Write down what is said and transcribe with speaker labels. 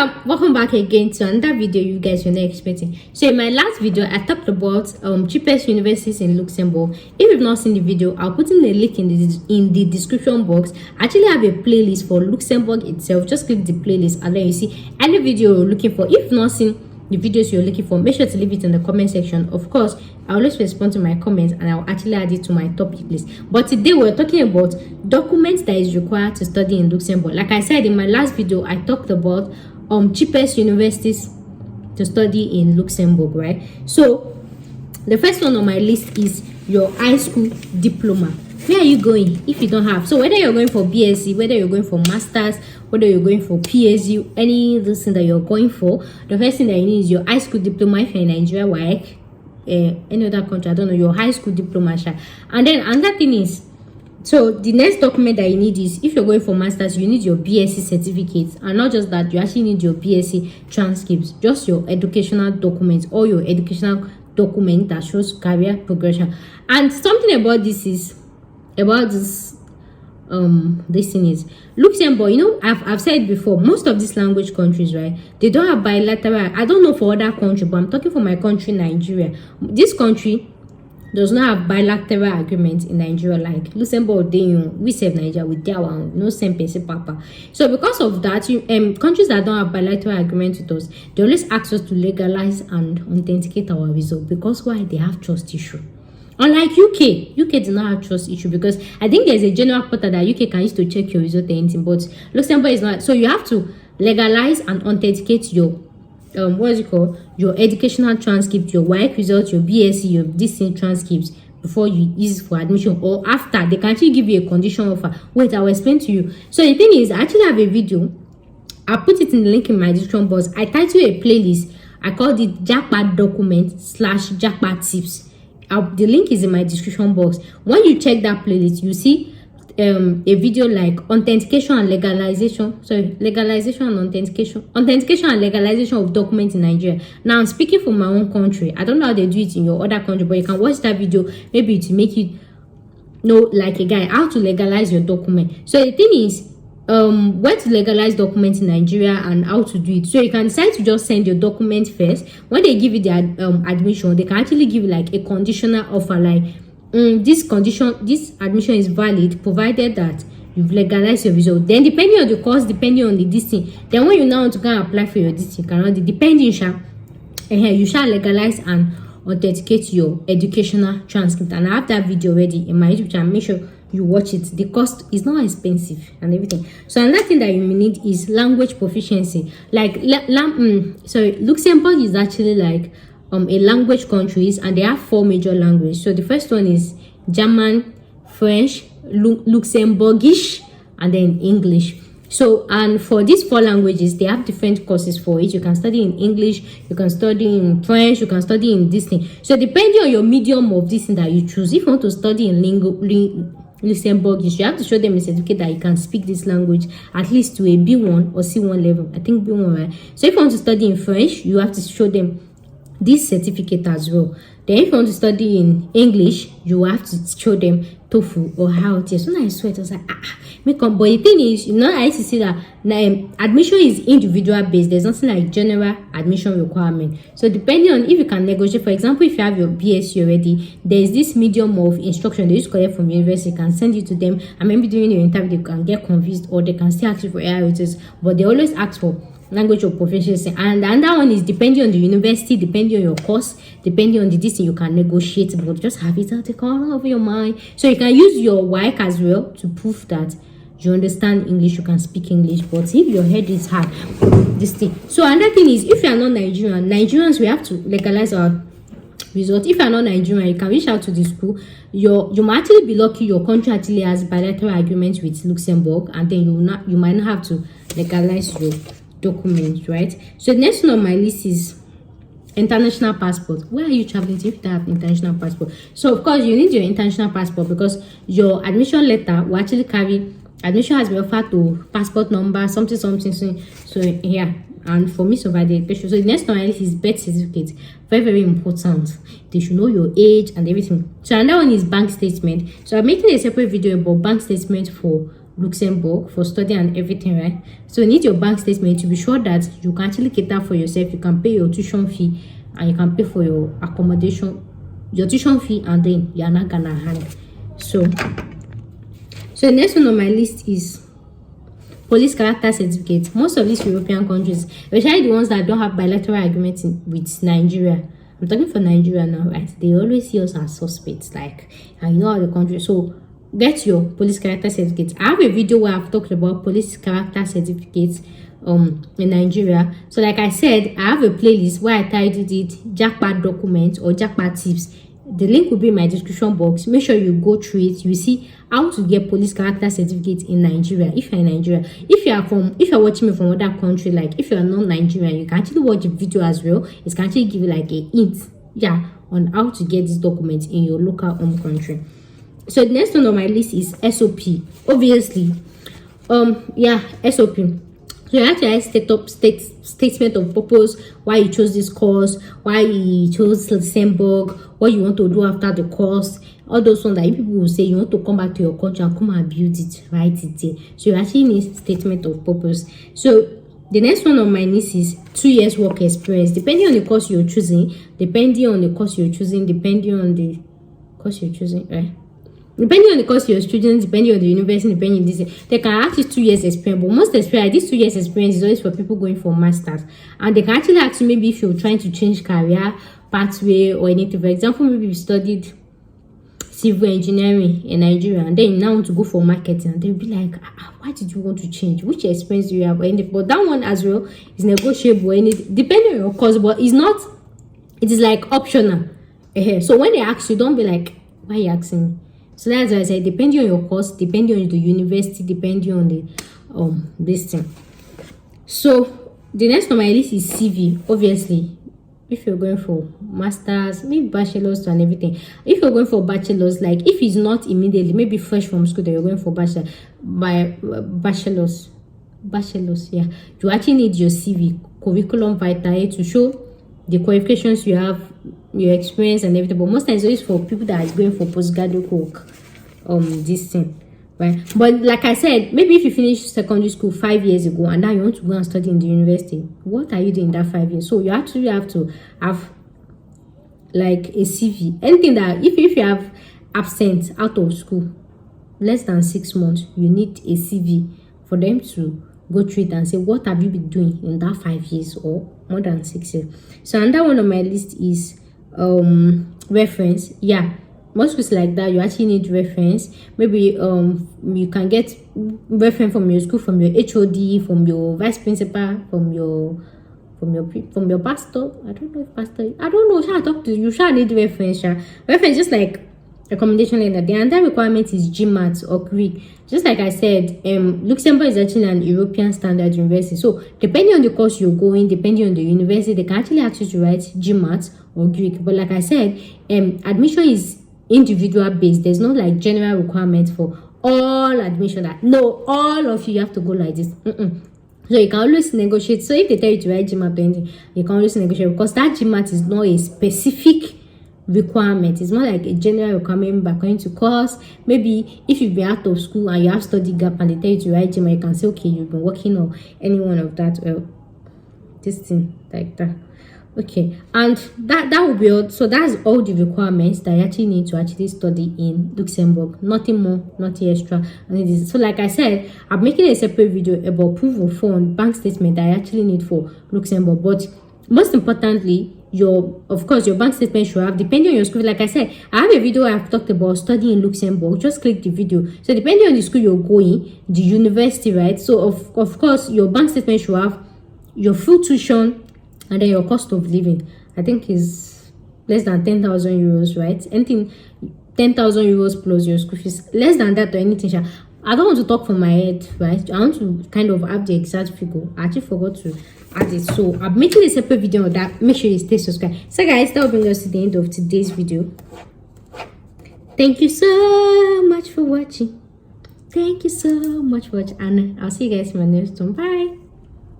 Speaker 1: Welcome back again to another video you guys were not expecting. So in my last video I talked about cheapest universities in Luxembourg. If you've not seen the video, I'll put in the link in the description box. I actually have a playlist for Luxembourg itself. Just click the playlist and then you see any video you're looking for. If you've not seen the videos you're looking for, make sure to leave it in the comment section. Of course, I always respond to my comments and I'll actually add it to my topic list. But today we're talking about documents that is required to study in Luxembourg. Like I said in my last video, I talked about cheapest universities to study in Luxembourg, right? So the first one on my list is your high school diploma. Where are you going if you don't have? So whether you're going for BSc, whether you're going for masters, whether you're going for PhD, any of this thing that you're going for, the first thing that you need is your high school diploma. If you're in Nigeria, like any other country, I don't know, your high school diploma. And then another thing is, so the next document that you need is, if you're going for masters, you need your BSc certificates. And not just that, you actually need your BSc transcripts, just your educational documents or your educational document that shows career progression. And something about this is, this thing is, Luxembourg, you know, I've said before, most of these language countries, right, they don't have bilateral. I don't know for other countries, but I'm talking for my country, Nigeria. This country does not have bilateral agreement in Nigeria. Like Luxembourg, we save Nigeria with their one, no same person papa. So because of that, countries that don't have bilateral agreement with us, they always ask us to legalize and authenticate our result. Because why? They have trust issue. Unlike UK did not have trust issue, because I think there's a general portal that UK can use to check your result or anything, but Luxembourg is not. So you have to legalize and authenticate your your educational transcript, your WAEC results, your BSc, your DC transcripts before you use it for admission, or after. They can actually give you a condition offer. Wait, I will explain to you. So the thing is, I actually have a video. I'll put it in the link in my description box. I titled a playlist. I called it Jackpot Document / Jackpot Tips. The link is in my description box. When you check that playlist, you see a video like authentication and legalization and legalization of documents in Nigeria. Now I'm speaking for my own country. I don't know how they do it in your other country, but you can watch that video maybe to make you know, like a guide, how to legalize your document. So the thing is, where to legalize documents in Nigeria and how to do it. So you can decide to just send your document first. When they give you the admission, they can actually give you like a conditional offer, like this admission is valid provided that you've legalized your result. Then depending on the course, depending on the distance, then when you now want to go and apply for your distance, you can depending you shall legalize and authenticate your educational transcript. And I have that video ready in my YouTube channel. Make sure you watch it. The cost is not expensive and everything. So another thing that you may need is language proficiency. Like Luxembourg is actually like a language countries, and they have 4 major languages. So the first one is German, French, Luxembourgish, and then English. So, and for these 4 languages, they have different courses for it. You can study in English, you can study in French, you can study in this thing. So depending on your medium of this thing that you choose, if you want to study in Luxembourgish, you have to show them a certificate that you can speak this language at least to a B1 or C1 level. I think B1, right? So if you want to study in French, you have to show them this certificate as well. Then if you want to study in English, you have to show them TOEFL or IELTS. When I saw it, I was like, but the thing is, you know, I used to see that admission is individual based. There's nothing like general admission requirement. So depending on if you can negotiate, for example, if you have your BSc already, there's this medium of instruction they used to collect from university. You can send it to them, and maybe during your interview they can get confused, or they can still ask you for IELTS, but they always ask for language of proficiency. And the other one is depending on the university, depending on your course, depending on the distance, you can negotiate, but just have it out the corner of your mind. So you can use your WAEC as well to prove that you understand English, you can speak English. But if your head is hard, this thing. So another thing is, if you are not Nigerian, Nigerians, we have to legalize our result. If you are not Nigerian, you can reach out to the school. You might actually be lucky your country actually has bilateral agreements with Luxembourg, and then you might not have to legalize your documents, right? So the next one on my list is international passport. Where are you traveling to if you don't have international passport? So of course you need your international passport, because your admission letter will actually carry admission has been offered to passport number something. So yeah, and for me to validate the. So the next one is birth certificate. Very important. They should know your age and everything. So another one is bank statement. So I'm making a separate video about bank statement for Luxembourg for study and everything, right? So you need your bank statement to be sure that you can actually cater for yourself. You can pay your tuition fee and you can pay for your accommodation, your tuition fee, and then you're not gonna hang. So the next one on my list is police character certificate. Most of these European countries, especially the ones that don't have bilateral agreements with Nigeria, I'm talking for Nigeria now, right? They always see us as suspects, like, and you know how the country. So get your police character certificate. I have a video where I've talked about police character certificates in Nigeria. So like I said, I have a playlist where I titled it Jackpot Documents or Jackpot Tips. The link will be in my description box. Make sure you go through it. You see how to get police character certificate in Nigeria. If you're in Nigeria, if you're watching me from other country, like if you're not Nigerian, you can actually watch the video as well. It can actually give you like a hint, yeah, on how to get this document in your local home country. So the next one on my list is SOP. Obviously, SOP. So you actually statement of purpose, why you chose this course, why you chose Luxembourg, what you want to do after the course, all those ones that people will say you want to come back to your country and come and build it, write it there. So you actually need statement of purpose. So the next one on my list is 2 years work experience, depending on the course you're choosing, right? Depending on the course you're choosing, depending on the student, depending on the university, depending on this, they can ask you 2 years experience. But most experience, this 2 years experience is always for people going for masters, and they can actually ask you maybe if you're trying to change career pathway or anything. For example, maybe you studied civil engineering in Nigeria and then you now want to go for marketing, and they'll be like, why did you want to change? Which experience do you have? But that one as well is negotiable, depending on your course, but it is like optional. So when they ask you, don't be like, why are you asking me? So that's why I said, depending on your course, depending on the university, depending on the this thing. So the next on my list is CV. Obviously, if you're going for masters, maybe bachelors and everything. If you're going for bachelors, like if it's not immediately, maybe fresh from school that you're going for bachelors, yeah, you actually need your CV, curriculum vitae, to show the qualifications you have, your experience and everything. But most times it's for people that are going for postgraduate work, this thing, right? But like I said, maybe if you finish secondary school 5 years ago and now you want to go and study in the university, what are you doing that 5 years? So you actually have to have like a CV. Anything that if you have absent out of school less than 6 months, you need a CV for them to go through it and say, what have you been doing in that 5 years or more than 6 years? So another one on my list is reference. Yeah, most schools like that, you actually need reference. Maybe you can get reference from your school, from your HOD, from your vice principal, from your pastor. I don't know if pastor, I don't know, shall I talk to you? Shall need reference? Reference just like recommendation letter. The other requirement is GMAT or Greek. Just like I said, Luxembourg is actually an European standard university. So depending on the course you're going, depending on the university, they can actually ask you to write GMAT or Greek. But like I said, admission is individual based. There's no like general requirement for all admission that no, all of you have to go like this. So you can always negotiate. So if they tell you to write GMAT or anything, you can always negotiate, because that GMAT is not a specific requirement. It's more like a general requirement by going to course. Maybe if you've been out of school and you have study gap and they tell you to write GMAT, you can say, okay, you've been working on any one of that, this thing like that. Okay, and that will be all. So that's all the requirements that you actually need to actually study in Luxembourg. Nothing more, nothing extra. And it is so, like I said, I'm making a separate video about proof of fund, bank statement that I actually need for Luxembourg. But most importantly, of course your bank statement should have, depending on your school. Like I said, I have a video where I've talked about studying in Luxembourg. Just click the video. So depending on the school you're going, the university, right? So of course your bank statement should have your full tuition, and then your cost of living, I think, is less than 10,000 euros, right? Anything 10,000 euros plus your school fees, less than that or anything. I don't want to talk from my head, right? I want to kind of have the exact figure. I actually forgot to add it, so I'm making a separate video on that. Make sure you stay subscribed. So guys, that will bring us to the end of today's video. Thank you so much for watching. Thank you so much for watching, and I'll see you guys in my next one. Bye.